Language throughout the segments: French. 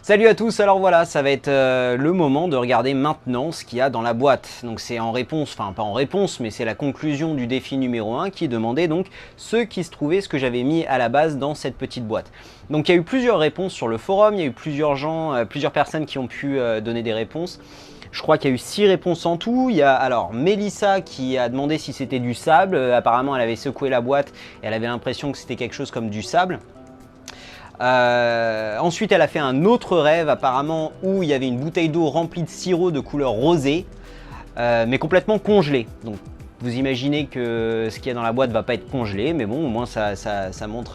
Salut à tous, alors voilà, ça va être le moment de regarder maintenant ce qu'il y a dans la boîte. Donc c'est en réponse, enfin pas en réponse, mais c'est la conclusion du défi numéro 1 qui demandait donc ce qui se trouvait, ce que j'avais mis à la base dans cette petite boîte. Donc il y a eu plusieurs réponses sur le forum, il y a eu plusieurs gens, plusieurs personnes qui ont pu donner des réponses. Je crois qu'il y a eu 6 réponses en tout. Il y a alors Mélissa qui a demandé si c'était du sable. Apparemment elle avait secoué la boîte et elle avait l'impression que c'était quelque chose comme du sable. Ensuite elle a fait un autre rêve apparemment où il y avait une bouteille d'eau remplie de sirop de couleur rosée mais complètement congelée. Donc vous imaginez que ce qu'il y a dans la boîte va pas être congelé, mais bon au moins ça montre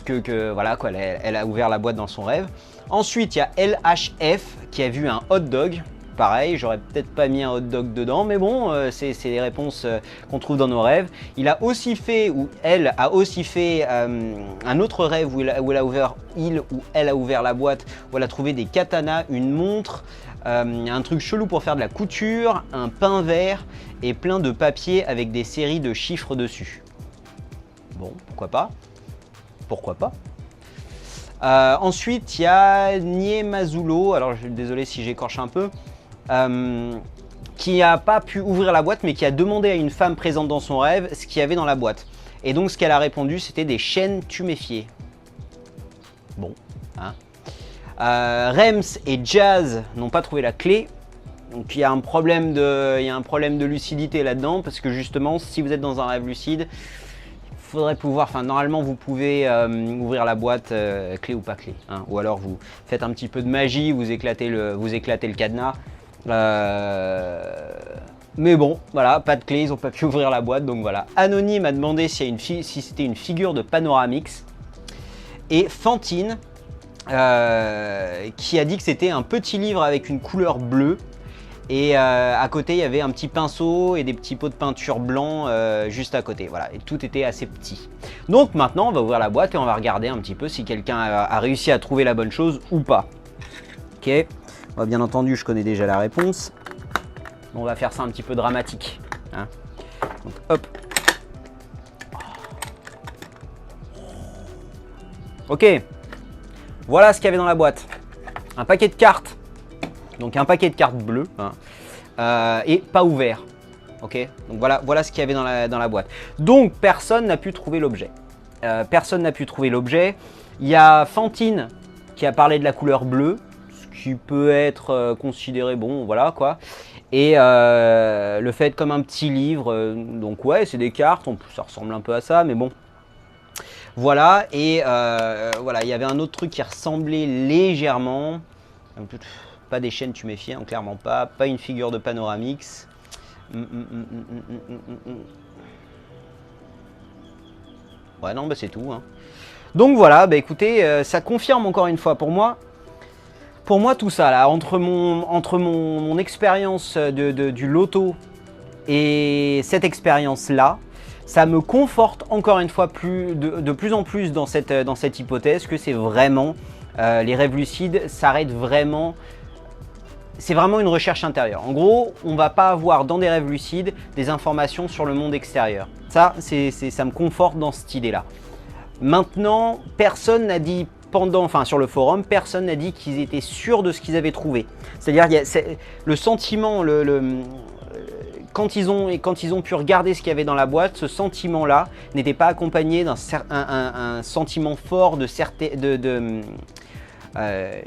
que voilà quoi, elle a ouvert la boîte dans son rêve. Ensuite il y a LHF qui a vu un hot dog. Pareil, j'aurais peut-être pas mis un hot dog dedans, mais bon, c'est les réponses qu'on trouve dans nos rêves. Il a aussi fait, ou elle a aussi fait un autre rêve où elle a ouvert la boîte, où elle a trouvé des katanas, une montre, un truc chelou pour faire de la couture, un pain vert et plein de papiers avec des séries de chiffres dessus. Bon, pourquoi pas? Pourquoi pas? Ensuite, il y a Niemazulo, alors désolé si j'écorche un peu, qui n'a pas pu ouvrir la boîte mais qui a demandé à une femme présente dans son rêve ce qu'il y avait dans la boîte. Et donc ce qu'elle a répondu c'était des chaînes tuméfiées. Bon, hein. Rems et Jazz n'ont pas trouvé la clé. Donc il y a un problème de lucidité là-dedans parce que justement si vous êtes dans un rêve lucide, il faudrait pouvoir, enfin normalement vous pouvez ouvrir la boîte clé ou pas clé, hein, ou alors vous faites un petit peu de magie, vous éclatez le cadenas. Mais bon, voilà, pas de clé, ils n'ont pas pu ouvrir la boîte, donc voilà. Anonyme a demandé si c'était une figure de Panoramix. Et Fantine, qui a dit que c'était un petit livre avec une couleur bleue. Et à côté, il y avait un petit pinceau et des petits pots de peinture blancs juste à côté. Voilà, et tout était assez petit. Donc maintenant, on va ouvrir la boîte et on va regarder un petit peu si quelqu'un a réussi à trouver la bonne chose ou pas. Ok. Bien entendu, je connais déjà la réponse. On va faire ça un petit peu dramatique. Hein. Donc, hop. Ok. Voilà ce qu'il y avait dans la boîte. Un paquet de cartes. Donc un paquet de cartes bleues. Hein. Et pas ouvert. Ok. Donc voilà ce qu'il y avait dans la boîte. Donc personne n'a pu trouver l'objet. Personne n'a pu trouver l'objet. Il y a Fantine qui a parlé de la couleur bleue. Qui peut être considéré bon, voilà quoi. Et le fait comme un petit livre, donc ouais, c'est des cartes, ça ressemble un peu à ça, mais bon. Voilà, et voilà, il y avait un autre truc qui ressemblait légèrement. Pas des chaînes tuméfiées, hein, clairement pas. Pas une figure de Panoramix. Ouais, non, bah c'est tout. Hein. Donc voilà, bah écoutez, ça confirme encore une fois pour moi. Pour moi, tout ça, là, entre mon expérience du loto et cette expérience-là, ça me conforte encore une fois de plus en plus dans cette hypothèse que c'est vraiment, les rêves lucides s'arrêtent vraiment, c'est vraiment une recherche intérieure. En gros, on ne va pas avoir dans des rêves lucides des informations sur le monde extérieur. Ça me conforte dans cette idée-là. Maintenant, personne n'a dit... sur le forum, personne n'a dit qu'ils étaient sûrs de ce qu'ils avaient trouvé. C'est-à-dire, le sentiment, quand ils ont pu regarder ce qu'il y avait dans la boîte, ce sentiment-là n'était pas accompagné d'un sentiment fort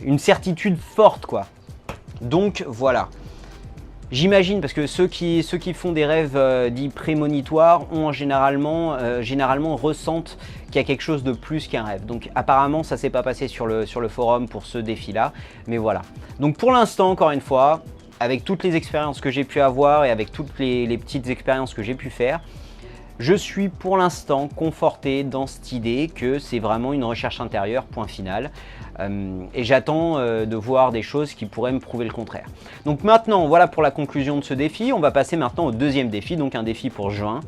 une certitude forte, quoi. Donc voilà. J'imagine, parce que ceux qui font des rêves dits prémonitoires ont généralement ressentent qu'il y a quelque chose de plus qu'un rêve. Donc apparemment ça s'est pas passé sur le forum pour ce défi là, mais voilà. Donc pour l'instant, encore une fois, avec toutes les expériences que j'ai pu avoir et avec toutes les petites expériences que j'ai pu faire, je suis pour l'instant conforté dans cette idée que c'est vraiment une recherche intérieure, point final. Et j'attends de voir des choses qui pourraient me prouver le contraire. Donc maintenant, voilà pour la conclusion de ce défi. On va passer maintenant au deuxième défi, donc un défi pour juin.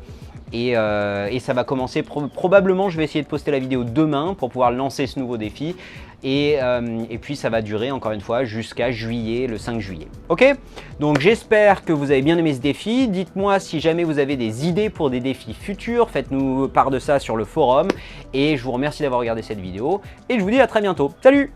Et ça va commencer, probablement je vais essayer de poster la vidéo demain pour pouvoir lancer ce nouveau défi. Et puis ça va durer encore une fois jusqu'à juillet, le 5 juillet. Ok? Donc j'espère que vous avez bien aimé ce défi. Dites-moi si jamais vous avez des idées pour des défis futurs. Faites-nous part de ça sur le forum. Et je vous remercie d'avoir regardé cette vidéo. Et je vous dis à très bientôt. Salut!